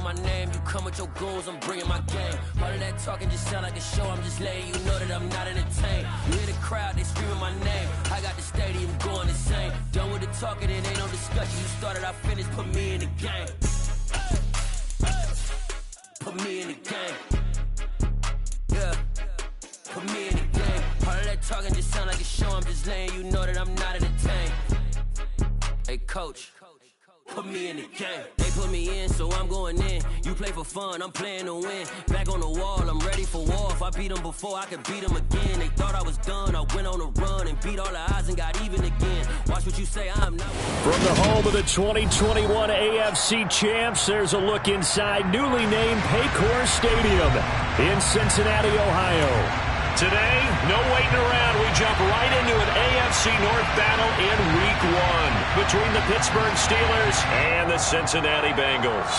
my name, you come with your goons, I'm bringing my game. All of that talking just sound like a show, I'm just letting you know that I'm not entertained. You hear the crowd, they screaming my name. I got the stadium going insane. Done with the talking, it ain't no discussion. You started, I finished, put me in the game. Put me in the game. Yeah. Put me in the game. All of that talking just sound like a show, I'm just letting you know that I'm not entertained. Hey, coach. Put me in the game. They put me in, so I'm going in. You play for fun, I'm playing to win. Back on the wall, I'm ready for war. If I beat them before, I could beat them again. They thought I was done, I went on a run and beat all the odds and got even again. Watch what you say, I'm not. From the home of the 2021 AFC champs, there's a look inside newly named Paycor Stadium in Cincinnati, Ohio. Today, no waiting around. We jump right into an AFC North battle in Week 1 between the Pittsburgh Steelers and the Cincinnati Bengals.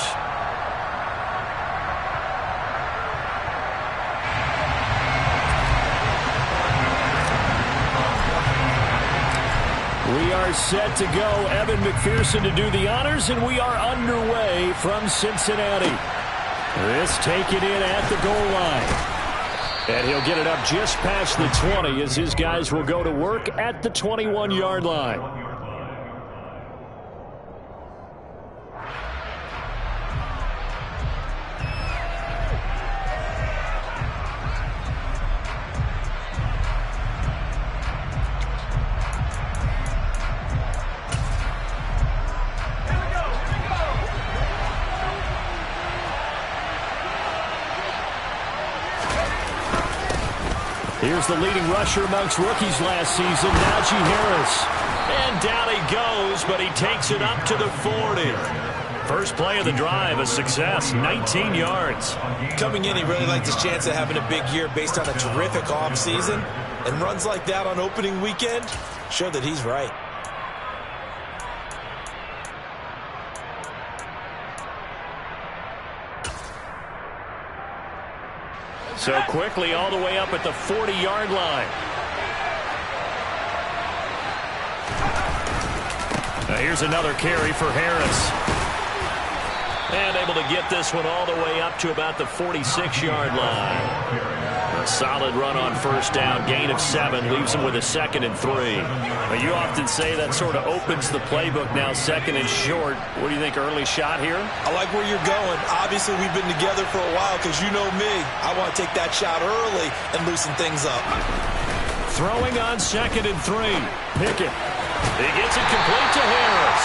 We are set to go. Evan McPherson to do the honors, and we are underway from Cincinnati. This taken in at the goal line. And he'll get it up just past the 20 as his guys will go to work at the 21-yard line. Here's the leading rusher amongst rookies last season, Najee Harris. And down he goes, but he takes it up to the 40. First play of the drive, a success, 19 yards. Coming in, he really liked his chance of having a big year based on a terrific offseason. And runs like that on opening weekend show that he's right. So quickly all the way up at the 40-yard line. Now here's another carry for Harris. And able to get this one all the way up to about the 46-yard line. A solid run on first down. Gain of 7 leaves him with a 2nd and 3. Now you often say that sort of opens the playbook now, 2nd and short. What do you think, early shot here? I like where you're going. Obviously, we've been together for a while because you know me. I want to take that shot early and loosen things up. Throwing on 2nd and 3. Pickett. He gets it complete to Harris.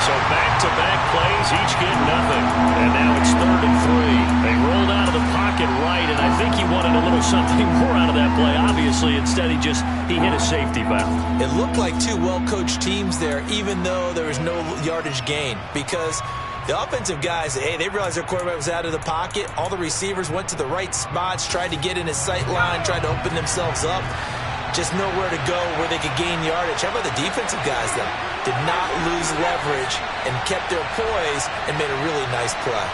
So back-to-back plays, each get nothing. And now it's 3rd and 3. They rolled out of the pocket right, and I think he wanted a little something more out of that play. Obviously, instead he hit a safety valve. It looked like two well-coached teams there, even though there was no yardage gain. Because the offensive guys, hey, they realized their quarterback was out of the pocket. All the receivers went to the right spots, tried to get in his sight line, tried to open themselves up. Just nowhere to go where they could gain yardage. How about the defensive guys, though? Did not lose leverage and kept their poise and made a really nice play.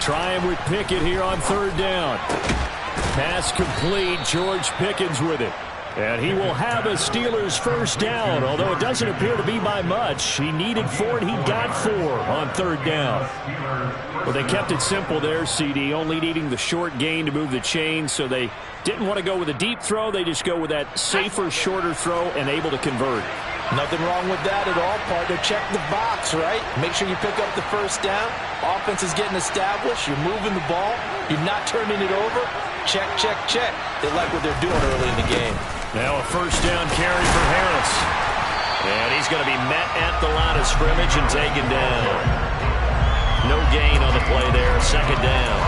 Trying with Pickett here on 3rd down. Pass complete. George Pickens with it. And he will have a Steelers first down, although it doesn't appear to be by much. He needed 4, and he got 4 on 3rd down. Well, they kept it simple there, CD, only needing the short gain to move the chains, so they didn't want to go with a deep throw. They just go with that safer, shorter throw and able to convert. Nothing wrong with that at all, partner. Check the box, right? Make sure you pick up the first down. Offense is getting established. You're moving the ball. You're not turning it over. Check, check, check. They like what they're doing early in the game. Now a first down carry for Harris. And he's going to be met at the line of scrimmage and taken down. No gain on the play there. 2nd down.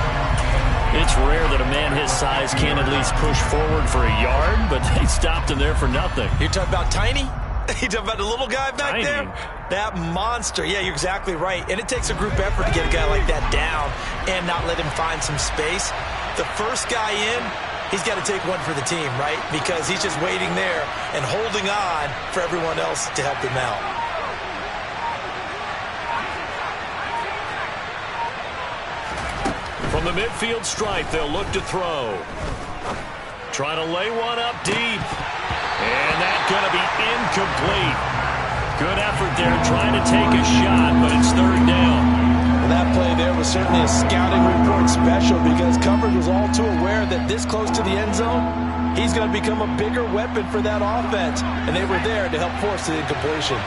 It's rare that a man his size can at least push forward for a yard, but they stopped him there for nothing. You're talking about Tiny? You talking about the little guy back Tiny. there? That monster. Yeah, you're exactly right. And it takes a group effort to get a guy like that down and not let him find some space. The first guy in, he's got to take one for the team, right? Because he's just waiting there and holding on for everyone else to help him out. From the midfield stripe, they'll look to throw. Trying to lay one up deep. And that's going to be incomplete. Good effort there trying to take a shot, but it's 3rd down. Well, that play there was certainly a scouting report special because coverage was all too aware that this close to the end zone, he's going to become a bigger weapon for that offense. And they were there to help force the incompletion.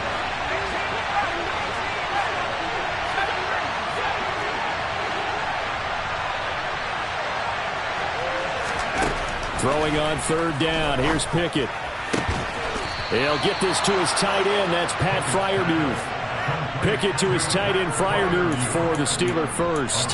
Throwing on third down. Here's Pickett. He'll get this to his tight end. That's Pat Freiermuth. Pickett to his tight end, Freiermuth, for the Steeler first.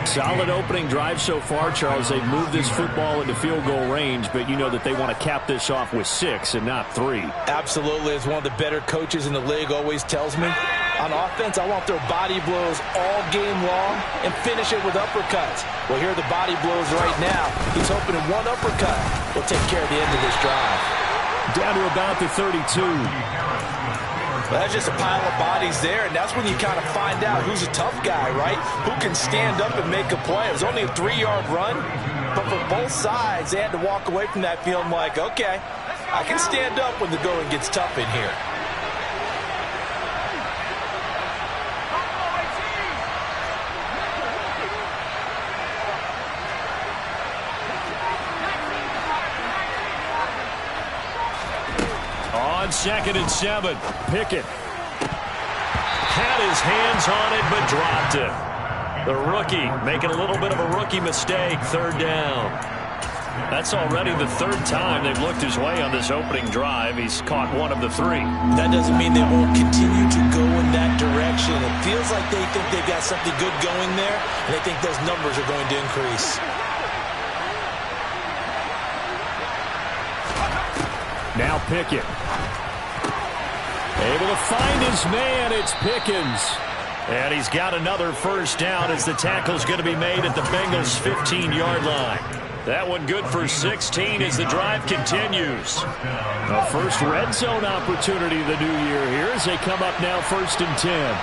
Solid opening drive so far, Charles. They've moved this football into field goal range, but you know that they want to cap this off with 6 and not 3. Absolutely. As one of the better coaches in the league always tells me, on offense, I want their body blows all game long and finish it with uppercuts. Well, here are the body blows right now. He's hoping in one uppercut will take care of the end of this drive. Down to about the 32. Well, that's just a pile of bodies there, and that's when you kind of find out who's a tough guy, right? Who can stand up and make a play. It was only a 3-yard run, but for both sides, they had to walk away from that feeling like, okay, I can stand up when the going gets tough in here. On 2nd and 7, Pickett had his hands on it but dropped it. The rookie making a little bit of a rookie mistake, 3rd down. That's already the 3rd time they've looked his way on this opening drive. He's caught 1 of the 3. That doesn't mean they won't continue to go in that direction. It feels like they think they've got something good going there, and they think those numbers are going to increase. Now Pickett. Able to find his man. It's Pickens. And he's got another 1st down as the tackle's going to be made at the Bengals' 15-yard line. That one good for 16 as the drive continues. A first red zone opportunity of the new year here as they come up now 1st and 10.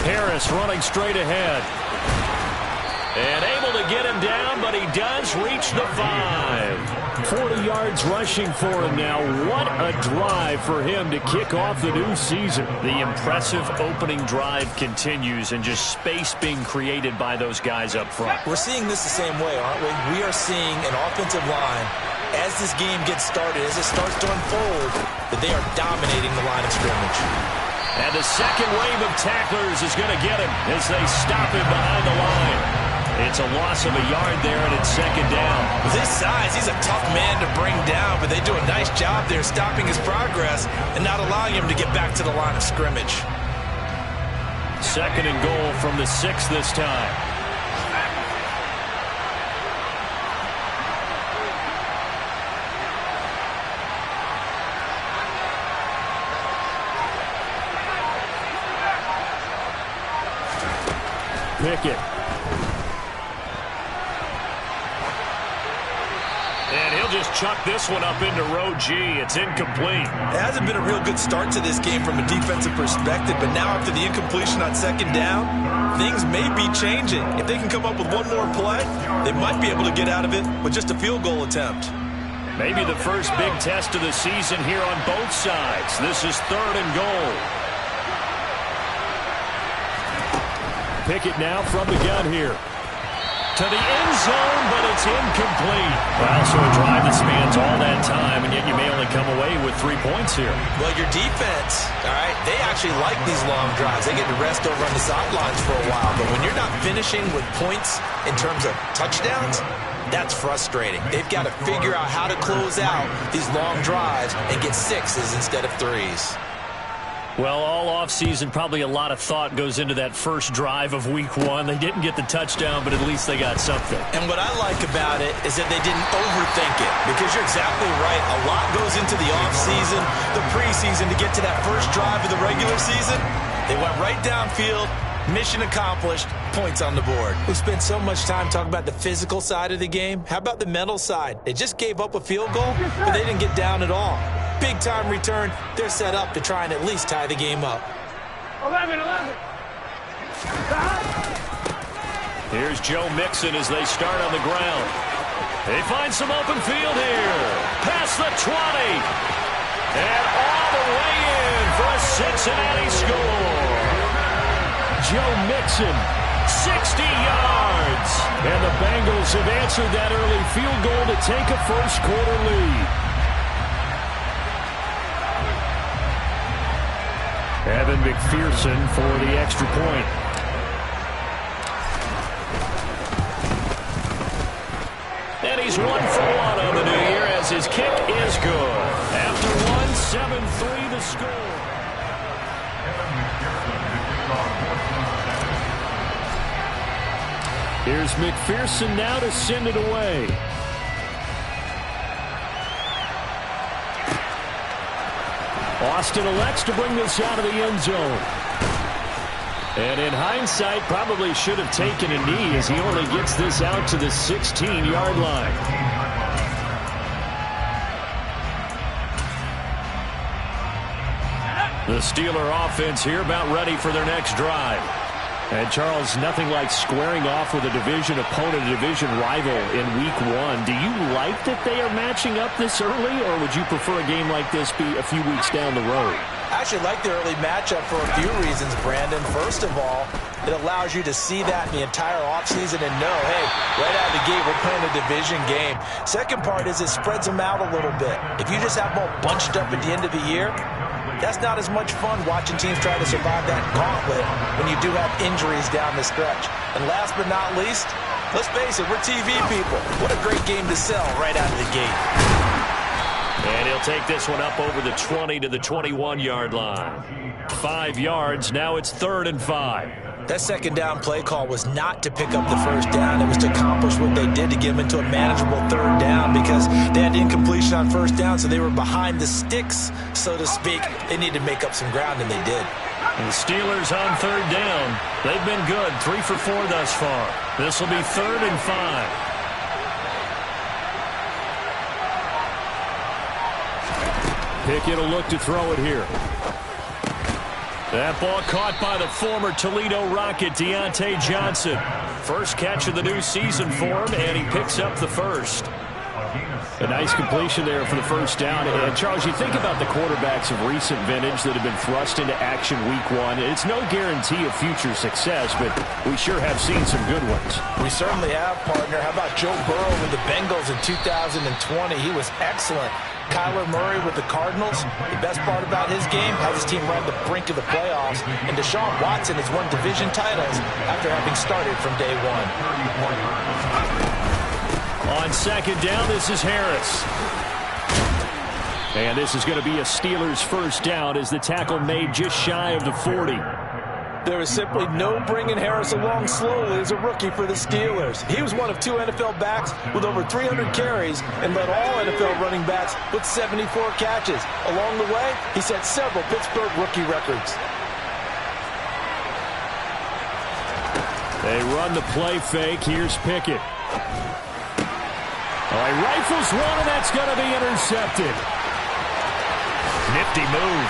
Harris running straight ahead. And able to get him down, but he does reach the 5. 40 yards rushing for him now. What a drive for him to kick off the new season. The impressive opening drive continues, and just space being created by those guys up front. We're seeing this the same way, aren't we? We are seeing an offensive line, as this game gets started, as it starts to unfold, that they are dominating the line of scrimmage. And the second wave of tacklers is going to get him as they stop him behind the line. It's a loss of a yard there, and it's 2nd down. With his size, he's a tough man to bring down, but they do a nice job there stopping his progress and not allowing him to get back to the line of scrimmage. 2nd and goal from the 6 this time. Pickett. And he'll just chuck this one up into row G. It's incomplete. It hasn't been a real good start to this game from a defensive perspective, but now after the incompletion on 2nd down, things may be changing. If they can come up with one more play, they might be able to get out of it with just a field goal attempt. Maybe the first big test of the season here on both sides. This is 3rd and goal. Pickett now from the gun here. To the end zone, but it's incomplete. Well, so a drive that spans all that time, and yet you may only come away with 3 points here. Well, your defense, all right, they actually like these long drives. They get to rest over on the sidelines for a while, but when you're not finishing with points in terms of touchdowns, that's frustrating. They've got to figure out how to close out these long drives and get 6s instead of 3s. Well, all offseason, probably a lot of thought goes into that first drive of week 1. They didn't get the touchdown, but at least they got something. And what I like about it is that they didn't overthink it, because you're exactly right. A lot goes into the offseason, the preseason, to get to that first drive of the regular season. They went right downfield, mission accomplished, points on the board. We spent so much time talking about the physical side of the game. How about the mental side? They just gave up a field goal, but they didn't get down at all. Big-time return. They're set up to try and at least tie the game up. 11. Here's Joe Mixon as they start on the ground. They find some open field here. Past the 20. And all the way in for a Cincinnati score. Joe Mixon. 60 yards. And the Bengals have answered that early field goal to take a first-quarter lead. Evan McPherson for the extra point. And he's 1 for 1 on the new year as his kick is good. After one, 7-3 the score. Here's McPherson now to send it away. Austin elects to bring this out of the end zone. And in hindsight, probably should have taken a knee as he only gets this out to the 16-yard line. The Steeler offense here about ready for their next drive. And, Charles, nothing like squaring off with a division opponent, a division rival in Week 1. Do you like that they are matching up this early, or would you prefer a game like this be a few weeks down the road? I actually like the early matchup for a few reasons, Brandon. First of all, it allows you to see that in the entire offseason and know, hey, right out of the gate, we're playing a division game. Second part is it spreads them out a little bit. If you just have them all bunched up at the end of the year, that's not as much fun watching teams try to survive that gauntlet when you do have injuries down the stretch. And last but not least, let's face it, we're TV people. What a great game to sell right out of the gate. And he'll take this one up over the 20 to the 21-yard line. 5 yards, now it's 3rd and 5. That second down play call was not to pick up the first down. It was to accomplish what they did to get them into a manageable 3rd down because they had incompletion on first down, so they were behind the sticks, so to speak. They needed to make up some ground, and they did. And the Steelers on 3rd down. They've been good, 3 for 4 thus far. This will be 3rd and 5. Pickett will look to throw it here. That ball caught by the former Toledo Rocket, Deontay Johnson. First catch of the new season for him, and he picks up the first. A nice completion there for the first down. And, Charles, you think about the quarterbacks of recent vintage that have been thrust into action Week 1. It's no guarantee of future success, but we sure have seen some good ones. We certainly have, partner. How about Joe Burrow with the Bengals in 2020? He was excellent. Kyler Murray with the Cardinals. The best part about his game, has his team right at the brink of the playoffs. And Deshaun Watson has won division titles after having started from day one. On second down, this is Harris. And this is going to be a Steelers first down as the tackle made just shy of the 40. There is simply no bringing Harris along slowly as a rookie for the Steelers. He was one of 2 NFL backs with over 300 carries and led all NFL running backs with 74 catches. Along the way, he set several Pittsburgh rookie records. They run the play fake. Here's Pickett. Oh, he rifles one, and that's going to be intercepted. Nifty move.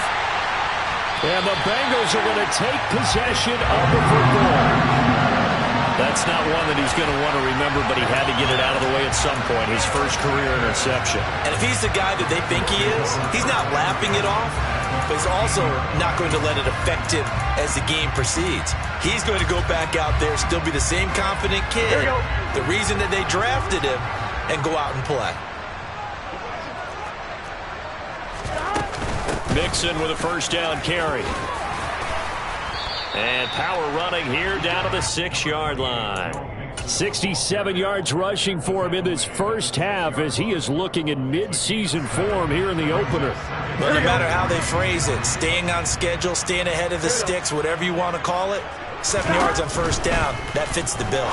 And the Bengals are going to take possession of the football. That's not one that he's going to want to remember, but he had to get it out of the way at some point, his first career interception. And if he's the guy that they think he is, he's not laughing it off, but he's also not going to let it affect him as the game proceeds. He's going to go back out there, still be the same confident kid, the reason that they drafted him, and go out and play. Mixon with a first down carry. And power running here down to the 6-yard line. 67 yards rushing for him in this first half as he is looking in mid-season form here in the opener. Well, no matter how they phrase it, staying on schedule, staying ahead of the sticks, whatever you want to call it, 7 yards on first down, that fits the bill.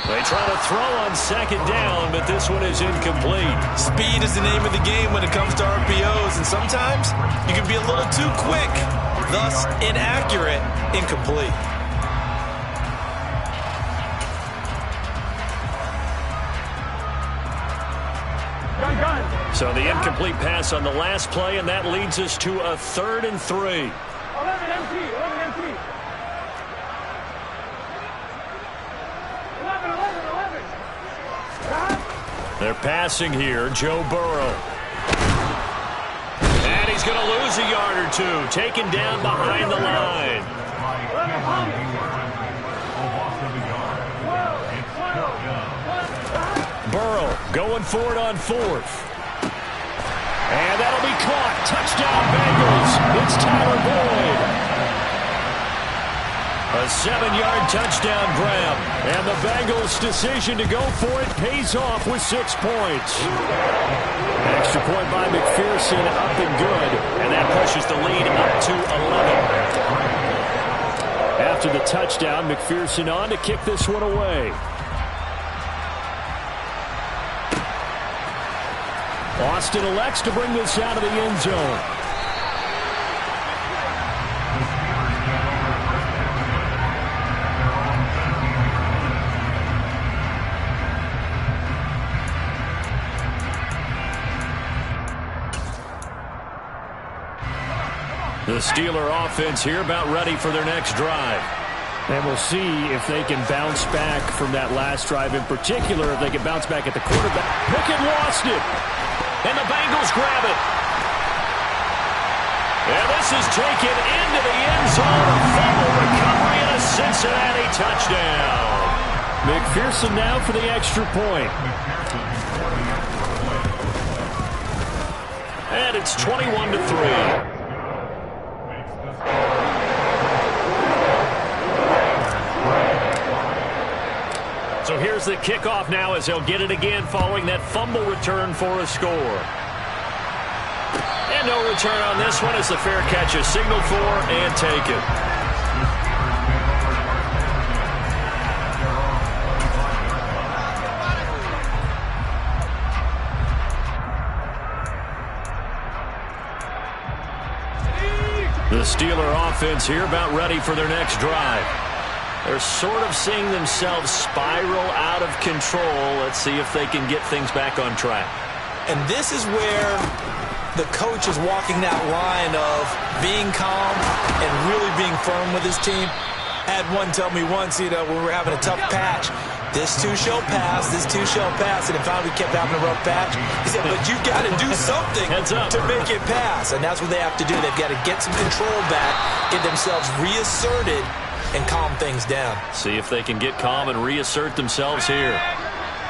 They try to throw on second down, but this one is incomplete. Speed is the name of the game when it comes to RPOs, and sometimes you can be a little too quick, thus inaccurate, incomplete. So the incomplete pass on the last play, and that leads us to a 3rd and 3. 11 empty. They're passing here, Joe Burrow. And he's going to lose a yard or two, taken down behind the line. Burrow going for it on 4th. And that'll be caught. Touchdown Bengals. It's Tyler Boyd. A 7-yard touchdown grab. And the Bengals' decision to go for it pays off with 6 points. Extra point by McPherson, up and good. And that pushes the lead up to 11. After the touchdown, McPherson on to kick this one away. Austin elects to bring this out of the end zone. The Steeler offense here about ready for their next drive. And we'll see if they can bounce back from that last drive in particular, if they can bounce back at the quarterback. Pickett lost it. And the Bengals grab it. And this is taken into the end zone. A fumble recovery and a Cincinnati touchdown. McPherson now for the extra point. And it's 21-3. So here's the kickoff now as he'll get it again following that fumble return for a score. And no return on this one as the fair catch is signaled for and taken. The Steeler offense here about ready for their next drive. They're sort of seeing themselves spiral out of control. Let's see if they can get things back on track. And this is where the coach is walking that line of being calm and really being firm with his team. I had one tell me once, when we were having a tough patch, this too shall pass, this too shall pass. And finally we kept having a rough patch. He said, but you got to do something to make it pass. And that's what they have to do. They've got to get some control back, get themselves reasserted, and calm things down. See if they can get calm and reassert themselves here.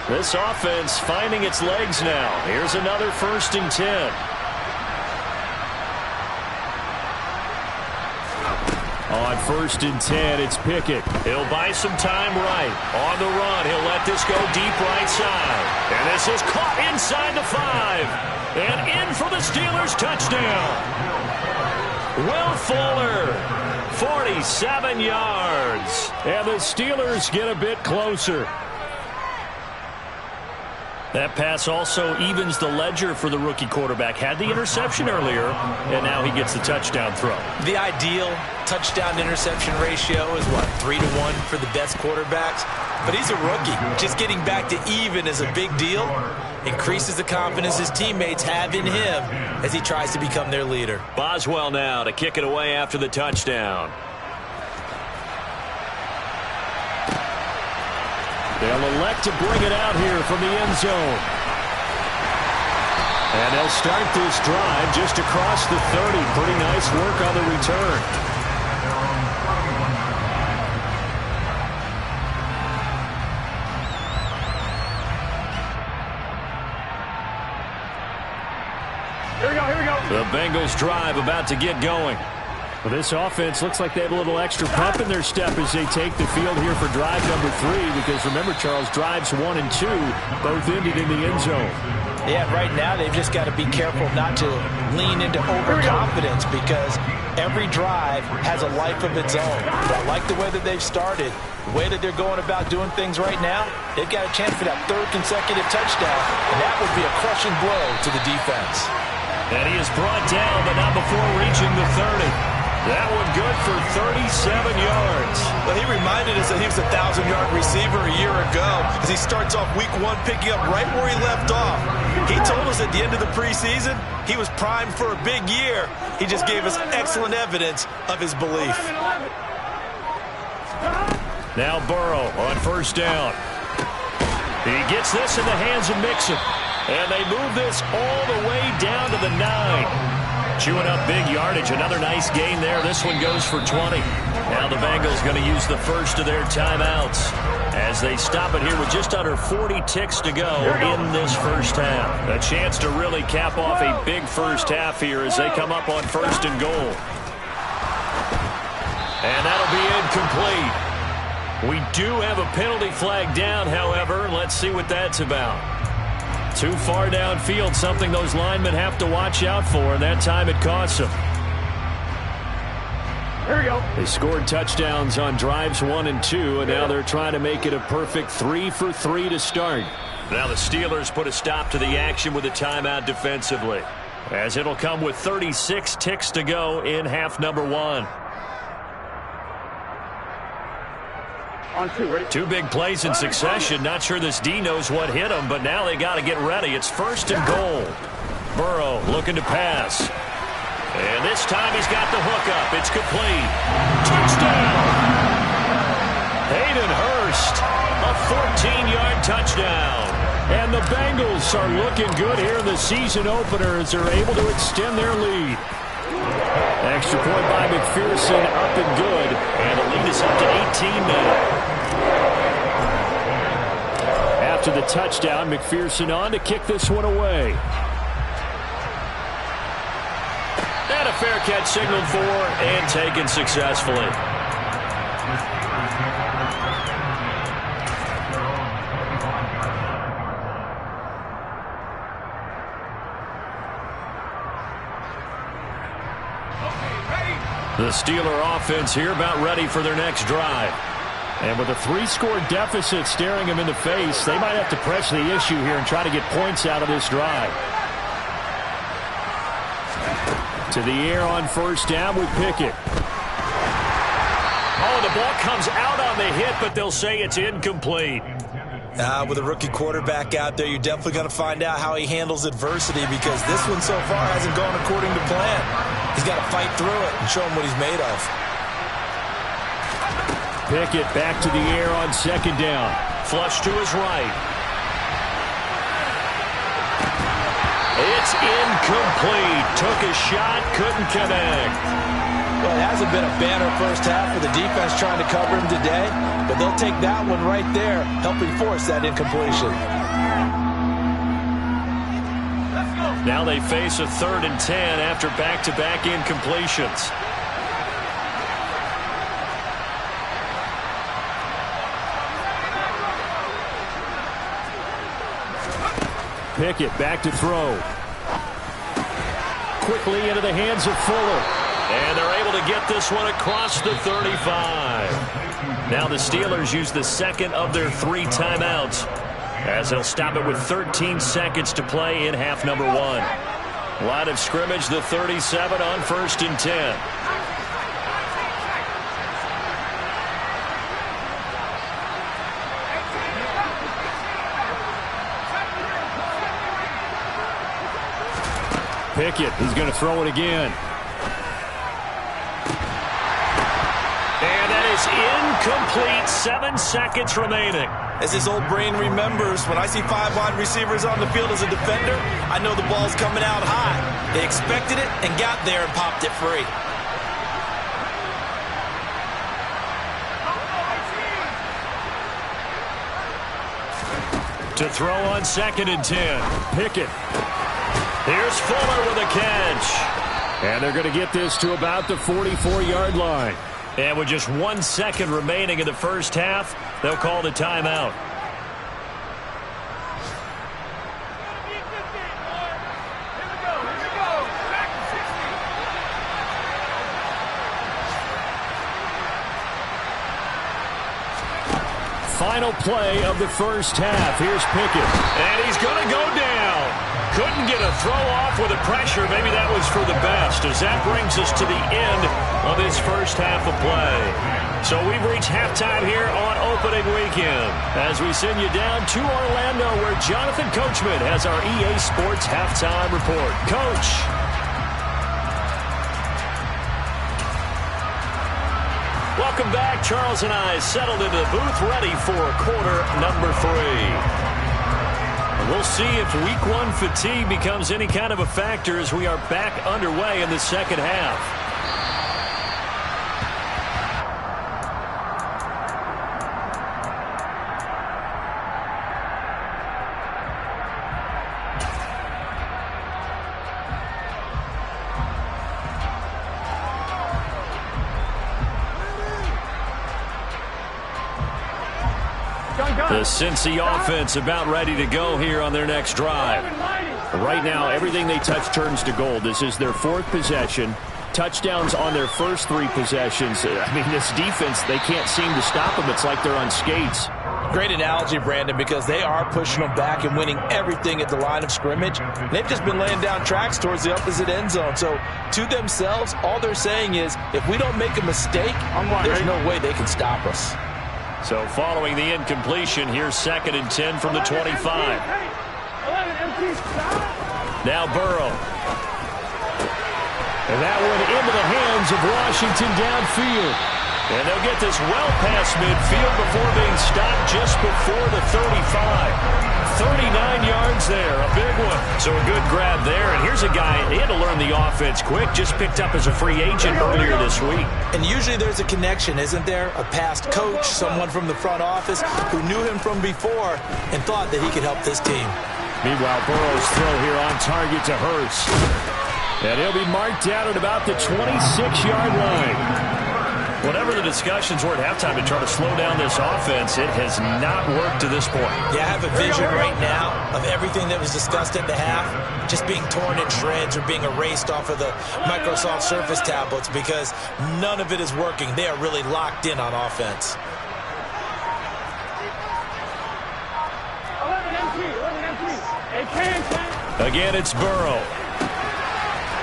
This offense finding its legs now. Here's another 1st and 10. On 1st and 10, it's Pickett. He'll buy some time right. On the run, he'll let this go deep right side. And this is caught inside the 5. And in for the Steelers touchdown. Will Fuller, 47 yards. And the Steelers get a bit closer. That pass also evens the ledger for the rookie quarterback. Had the interception earlier, and now he gets the touchdown throw. The ideal touchdown-interception ratio is, 3-to-1 for the best quarterbacks? But he's a rookie. Just getting back to even is a big deal. Increases the confidence his teammates have in him as he tries to become their leader. Boswell now to kick it away after the touchdown. They'll elect to bring it out here from the end zone. And they'll start this drive just across the 30. Pretty nice work on the return. Here we go. The Bengals drive about to get going. Well, this offense looks like they have a little extra pep in their step as they take the field here for drive number 3. Because remember, Charles, drives 1 and 2 both ended in the end zone. Yeah, right now they've just got to be careful not to lean into overconfidence because every drive has a life of its own. But I like the way that they've started, the way that they're going about doing things right now. They've got a chance for that 3rd consecutive touchdown, and that would be a crushing blow to the defense. And he is brought down, but not before reaching the 30. That one good for 37 yards. Well, he reminded us that he was a 1,000-yard receiver a year ago as he starts off week 1 picking up right where he left off. He told us at the end of the preseason he was primed for a big year. He just gave us excellent evidence of his belief. Now Burrow on 1st down. He gets this in the hands of Mixon. And they move this all the way down to the 9. Chewing up big yardage. Another nice gain there. This one goes for 20. Now the Bengals going to use the first of their timeouts as they stop it here with just under 40 ticks to go in this first half. A chance to really cap off a big first half here as they come up on 1st and goal. And that'll be incomplete. We do have a penalty flag down, however. Let's see what that's about. Too far downfield, something those linemen have to watch out for, and that time it costs them. There we go. They scored touchdowns on drives 1 and 2, and now they're trying to make it a perfect 3 for 3 to start. Now the Steelers put a stop to the action with a timeout defensively, as it'll come with 36 ticks to go in half number 1. On 2, ready? 2 big plays in succession. Not sure this D knows what hit him, but now they got to get ready. It's 1st and goal. Burrow looking to pass. And this time he's got the hook up. It's complete. Touchdown! Hayden Hurst, a 14-yard touchdown. And the Bengals are looking good here in the season opener as they're able to extend their lead. Extra point by McPherson, up and good. And the lead is up to 18 now. After the touchdown, McPherson on to kick this one away. And a fair catch signaled for and taken successfully. The Steeler offense here about ready for their next drive. And with a 3-score deficit staring them in the face, they might have to press the issue here and try to get points out of this drive. To the air on 1st down with Pickett. Oh, the ball comes out on the hit, but they'll say it's incomplete. With a rookie quarterback out there, you're definitely going to find out how he handles adversity, because this one so far hasn't gone according to plan. He's got to fight through it and show him what he's made of. Pickett back to the air on 2nd down. Flush to his right. It's incomplete. Took a shot, couldn't connect. Well, it hasn't been a banner first half for the defense trying to cover him today, but they'll take that one right there, helping force that incompletion. Now they face a 3rd and 10 after back-to-back incompletions. Pickett back to throw. Quickly into the hands of Fuller. And they're able to get this one across the 35. Now the Steelers use the 2nd of their 3 timeouts, as they'll stop it with 13 seconds to play in half number 1. Line of scrimmage, the 37 on 1st and 10. Pickett, he's going to throw it again. And that is incomplete. 7 seconds remaining. As his old brain remembers, when I see 5 wide receivers on the field as a defender, I know the ball's coming out high. They expected it and got there and popped it free. To throw on 2nd and 10. Pickett. Here's Fuller with a catch. And they're going to get this to about the 44-yard line. And with just 1 second remaining in the first half, they'll call the timeout. Final play of the first half. Here's Pickett. And he's going to go down. Couldn't get a throw off with the pressure. Maybe that was for the best, as that brings us to the end of this first half of play. So we've reached halftime here on opening weekend, as we send you down to Orlando, where Jonathan Coachman has our EA Sports halftime report. Coach. Welcome back. Charles and I settled into the booth, ready for quarter number 3. We'll see if week 1 fatigue becomes any kind of a factor as we are back underway in the second half. The Cincy offense about ready to go here on their next drive. Right now, everything they touch turns to gold. This is their 4th possession. Touchdowns on their first 3 possessions. I mean, this defense, they can't seem to stop them. It's like they're on skates. Great analogy, Brandon, because they are pushing them back and winning everything at the line of scrimmage. They've just been laying down tracks towards the opposite end zone. So, to themselves, all they're saying is, if we don't make a mistake, there's no way they can stop us. So, following the incompletion, here's 2nd and 10 from the 25. Now Burrow. And that one into the hands of Washington downfield. And they'll get this well past midfield before being stopped just before the 35. 39 yards there, a big one. So a good grab there. And here's a guy, he had to learn the offense quick, just picked up as a free agent earlier this week. And usually there's a connection, isn't there? A past coach, someone from the front office who knew him from before and thought that he could help this team. Meanwhile, Burrow's throw here on target to Hurst. And he'll be marked down at about the 26-yard line. Whatever the discussions were at halftime to try to slow down this offense, it has not worked to this point. Yeah, I have a vision right now of everything that was discussed at the half just being torn in shreds or being erased off of the Microsoft Surface tablets because none of it is working. They are really locked in on offense. Again, it's Burrow.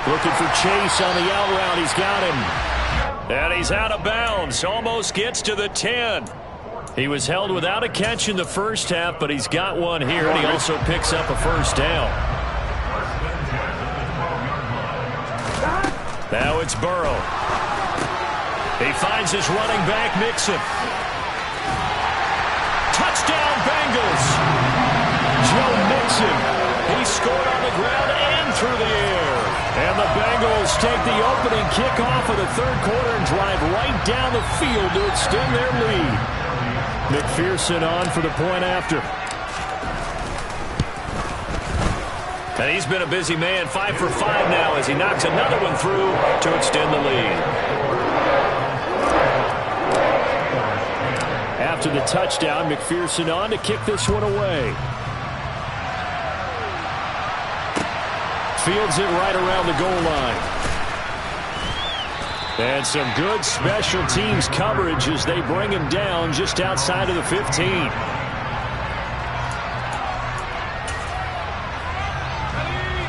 Looking for Chase on the out route. He's got him. And he's out of bounds. Almost gets to the 10. He was held without a catch in the first half, but he's got one here, and he also picks up a first down. Now it's Burrow. He finds his running back, Mixon. Touchdown, Bengals. Joe Mixon. He scored on the ground and through the air. And the Bengals take the opening kickoff of the third quarter and drive right down the field to extend their lead. McPherson on for the point after. And he's been a busy man, 5 for 5 now as he knocks another one through to extend the lead. After the touchdown, McPherson on to kick this one away. Fields it right around the goal line. And some good special teams coverage as they bring him down just outside of the 15.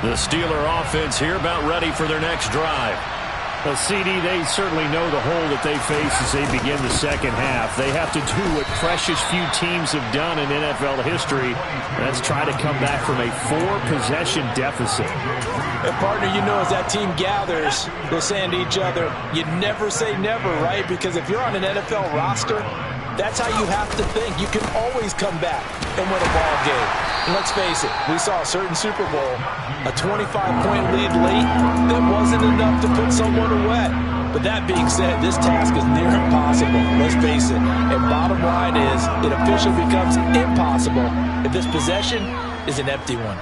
The Steeler offense here about ready for their next drive. Well, CD, they certainly know the hole that they face as they begin the second half. They have to do what precious few teams have done in NFL history. That's try to come back from a 4-possession deficit. And partner, you know, as that team gathers, they're saying to each other, you never say never, right? Because if you're on an NFL roster, that's how you have to think. You can always come back and win a ball game. And let's face it, we saw a certain Super Bowl, a 25-point lead late that wasn't enough to put someone away. But that being said, this task is near impossible. Let's face it. And bottom line is, it officially becomes impossible if this possession is an empty one.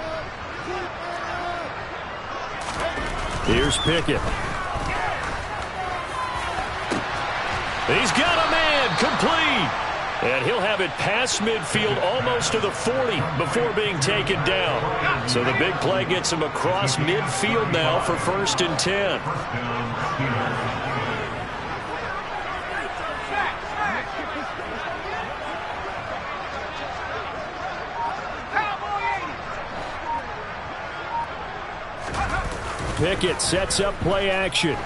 Here's Pickett. He's got a man, complete. And he'll have it past midfield almost to the 40 before being taken down. So the big play gets him across midfield now for 1st and 10. Pickett sets up play action.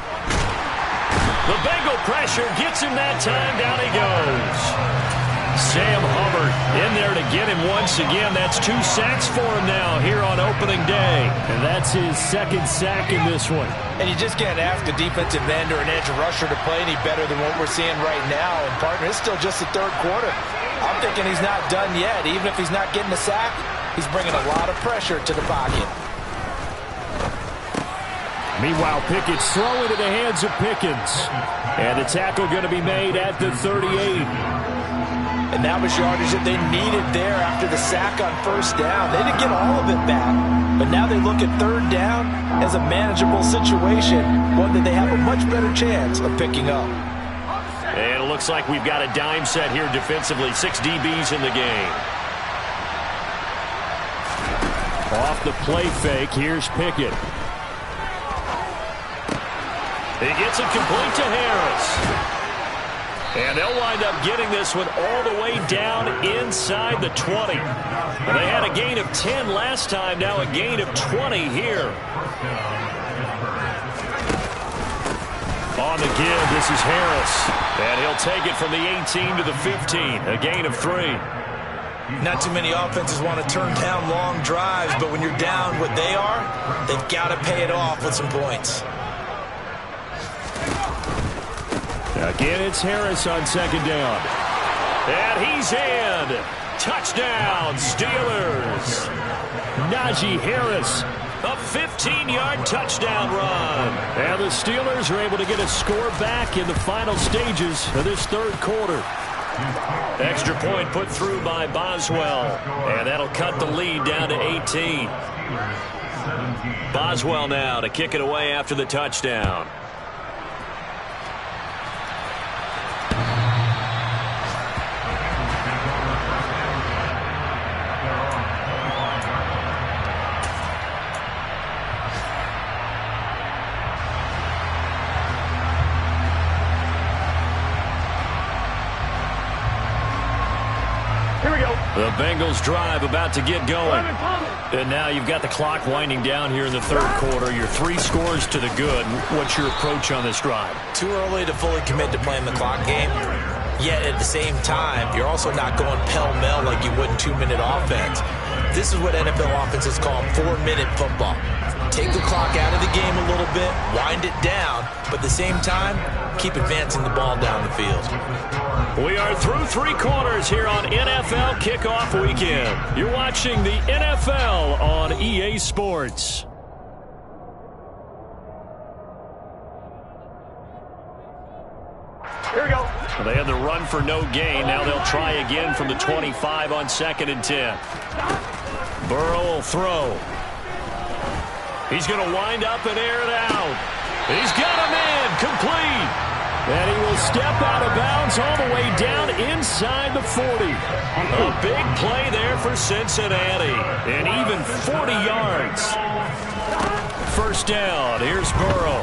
The Bengal pressure gets him that time. Down he goes. Sam Hubbard in there to get him once again. That's 2 sacks for him now here on opening day. And that's his 2nd sack in this one. And you just can't ask a defensive end or an edge rusher to play any better than what we're seeing right now. And partner, it's still just the 3rd quarter. I'm thinking he's not done yet. Even if he's not getting a sack, he's bringing a lot of pressure to the pocket. Meanwhile, Pickett's throwing into the hands of Pickens. And the tackle going to be made at the 38. And that was yardage that they needed there after the sack on 1st down. They didn't get all of it back. But now they look at 3rd down as a manageable situation, one that they have a much better chance of picking up. And looks like we've got a dime set here defensively. 6 DBs in the game. Off the play fake, here's Pickett. He gets it complete to Harris. And they'll wind up getting this one all the way down inside the 20. And they had a gain of 10 last time, now a gain of 20 here. On the give, this is Harris. And he'll take it from the 18 to the 15, a gain of 3. Not too many offenses want to turn down long drives, but when you're down what they are, they've got to pay it off with some points. Again, it's Harris on second down. And he's in. Touchdown, Steelers. Najee Harris, a 15-yard touchdown run. And the Steelers are able to get a score back in the final stages of this third quarter. Extra point put through by Boswell. And that'll cut the lead down to 18. Boswell now to kick it away after the touchdown. The Bengals drive about to get going. And now you've got the clock winding down here in the third quarter. You're 3 scores to the good. What's your approach on this drive? Too early to fully commit to playing the clock game. Yet at the same time, you're also not going pell-mell like you would in 2-minute offense. This is what NFL offenses call 4-minute football. Take the clock out of the game a little bit, wind it down, but at the same time, keep advancing the ball down the field. We are through 3 quarters here on NFL Kickoff Weekend. You're watching the NFL on EA Sports. Here we go. They had the run for no gain. Now they'll try again from the 25 on 2nd and 10. Burrow will throw. He's going to wind up and air it out. He's got him in. Complete. And he will step out of bounds all the way down inside the 40. A big play there for Cincinnati. And even 40 yards. First down. Here's Burrow.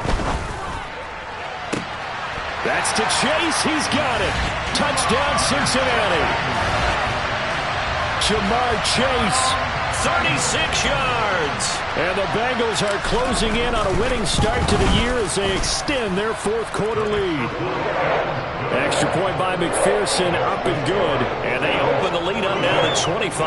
That's to Chase. He's got it. Touchdown, Cincinnati. Jamar Chase. 36 yards. And the Bengals are closing in on a winning start to the year as they extend their 4th quarter lead. Extra point by McPherson, up and good. And they open the lead up now to 25.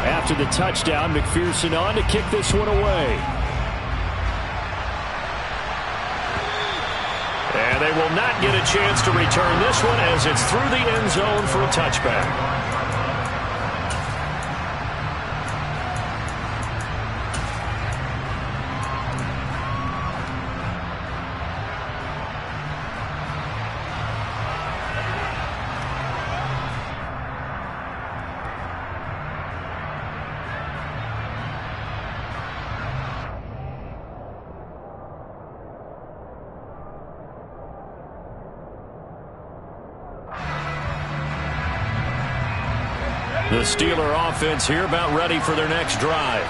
After the touchdown, McPherson on to kick this one away. And they will not get a chance to return this one as it's through the end zone for a touchback. The Steeler offense here about ready for their next drive.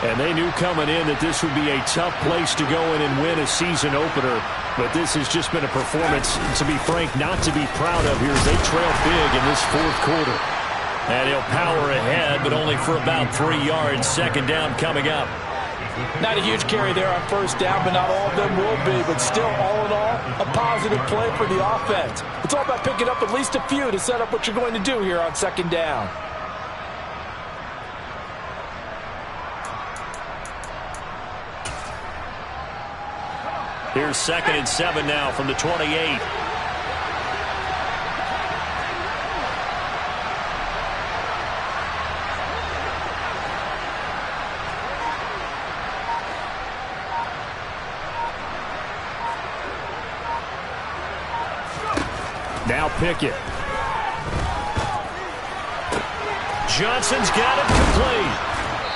And they knew coming in that this would be a tough place to go in and win a season opener. But this has just been a performance, to be frank, not to be proud of here as they trail big in this 4th quarter. And he'll power ahead, but only for about 3 yards. Second down coming up. Not a huge carry there on first down, but not all of them will be. But still, all in all, a positive play for the offense. It's all about picking up at least a few to set up what you're going to do here on second down. Here's 2nd and 7 now from the 28. Now Pickett. Johnson's got it complete.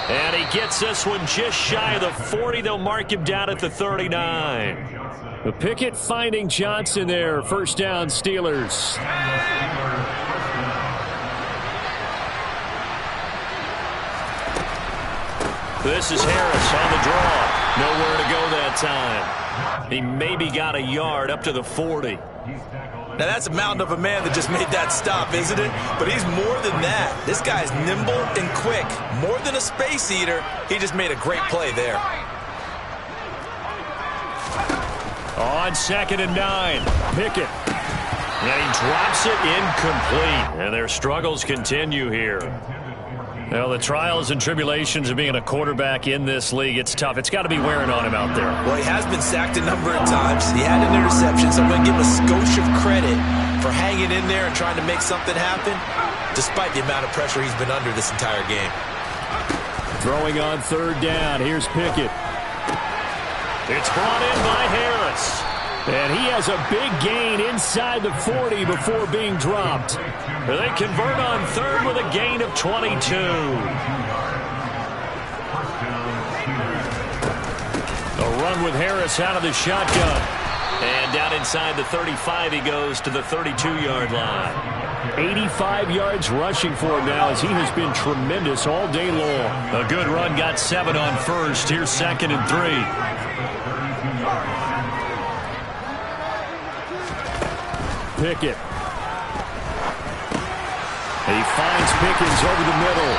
And he gets this one just shy of the 40. They'll mark him down at the 39. The Pickett finding Johnson there. First down, Steelers. This is Harris on the draw. Nowhere to go that time. He maybe got a yard up to the 40. Now, that's a mountain of a man that just made that stop, isn't it? But he's more than that. This guy's nimble and quick. More than a space eater, he just made a great play there. On 2nd and 9, Pickett. And he drops it incomplete. And their struggles continue here. Well, the trials and tribulations of being a quarterback in this league, it's tough. It's got to be wearing on him out there. Well, he has been sacked a number of times. He had an interception, so I'm going to give him a skosh of credit for hanging in there and trying to make something happen, despite the amount of pressure he's been under this entire game. Throwing on 3rd down. Here's Pickett. It's brought in by Harris. And he has a big gain inside the 40 before being dropped. They convert on 3rd with a gain of 22. A run with Harris out of the shotgun. And down inside the 35 he goes to the 32-yard line. 85 yards rushing for him now as he has been tremendous all day long. A good run, got 7 on 1st. Here's 2nd and 3. Pickett. He finds Pickens over the middle.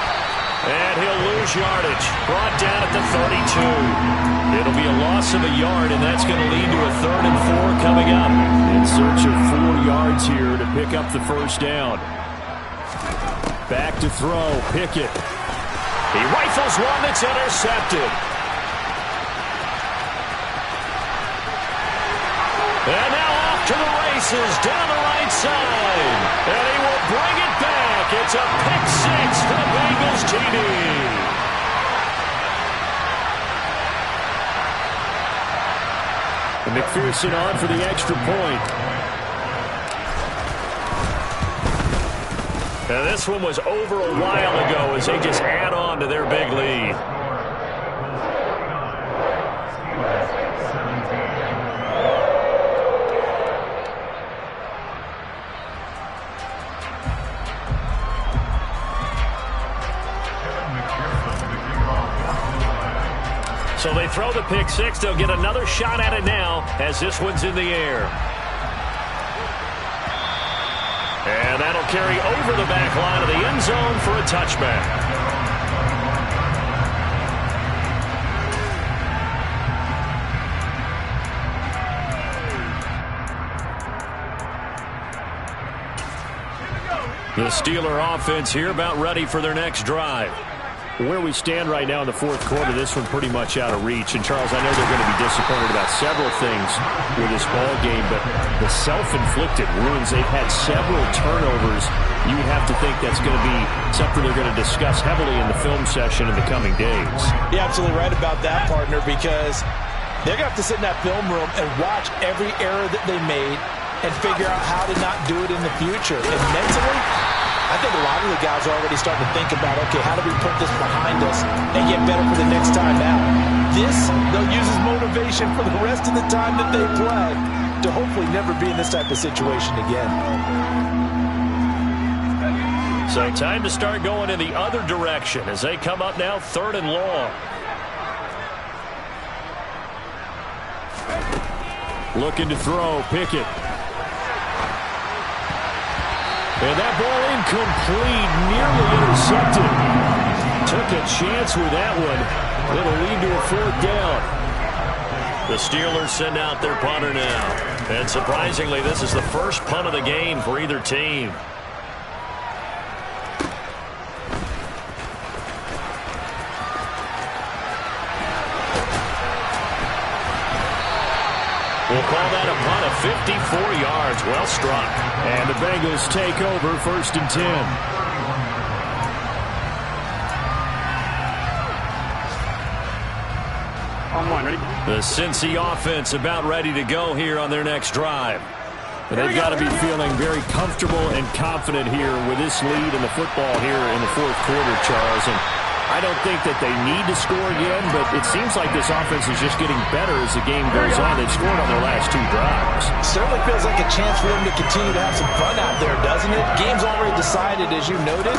And he'll lose yardage. Brought down at the 32. It'll be a loss of a yard, and that's going to lead to a 3rd and 4 coming up. In search of 4 yards here to pick up the first down. Back to throw. Pickett. He rifles one that's intercepted. And now off to the races down the right side. And he will bring it back. It's a pick 6 for the Bengals TD. And McPherson on for the extra point. Now this one was over a while ago as they just add on to their big lead. So they throw the pick 6. They'll get another shot at it now as this one's in the air. And that'll carry over the back line of the end zone for a touchback. The Steeler offense here about ready for their next drive. Where we stand right now in the 4th quarter, this one pretty much out of reach. And, Charles, I know they're going to be disappointed about several things with this ball game, but the self-inflicted wounds, they've had several turnovers. You would have to think that's going to be something they're going to discuss heavily in the film session in the coming days. You're absolutely right about that, partner, because they're going to have to sit in that film room and watch every error that they made and figure out how to not do it in the future. And mentally, I think a lot of the guys are already starting to think about, okay, how do we put this behind us and get better for the next time out? This, they'll use as motivation for the rest of the time that they play to hopefully never be in this type of situation again. So time to start going in the other direction as they come up now 3rd and long. Looking to throw, Pickett. And that ball incomplete, nearly intercepted. Took a chance with that one. It'll lead to a 4th down. The Steelers send out their punter now. And surprisingly, this is the first punt of the game for either team. We'll call that a punt of 54 yards. Well struck. And the Bengals take over 1st and 10. On 1, ready? The Cincy offense about ready to go here on their next drive. But they've got to be feeling very comfortable and confident here with this lead in the football here in the 4th quarter, Charles. And I don't think that they need to score again, but it seems like this offense is just getting better as the game goes on. They've scored on their last 2 drives. Certainly feels like a chance for them to continue to have some fun out there, doesn't it? Game's already decided, as you noted,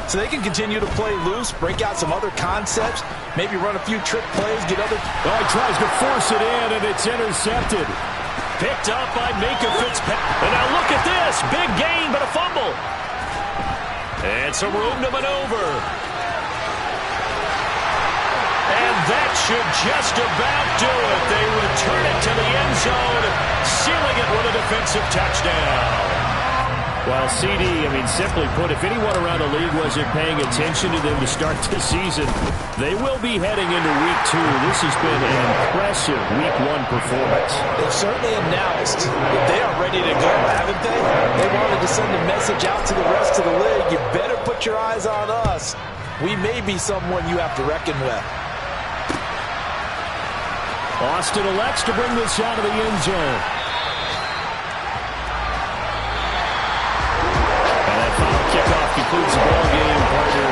so they can continue to play loose, break out some other concepts, maybe run a few trick plays, get other... Oh, he tries to force it in, and it's intercepted. Picked up by Minka Fitzpatrick. And now look at this. Big gain, but a fumble. And some room to maneuver. And that should just about do it. They return it to the end zone, sealing it with a defensive touchdown. Well, CD, simply put, if anyone around the league wasn't paying attention to them to start this season, they will be heading into Week 2. This has been an impressive Week 1 performance. They've certainly announced that they are ready to go, haven't they? They wanted to send a message out to the rest of the league. You better put your eyes on us. We may be someone you have to reckon with. Austin elects to bring this out of the end zone. And that final kickoff concludes the ball game, partner.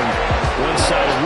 One-sided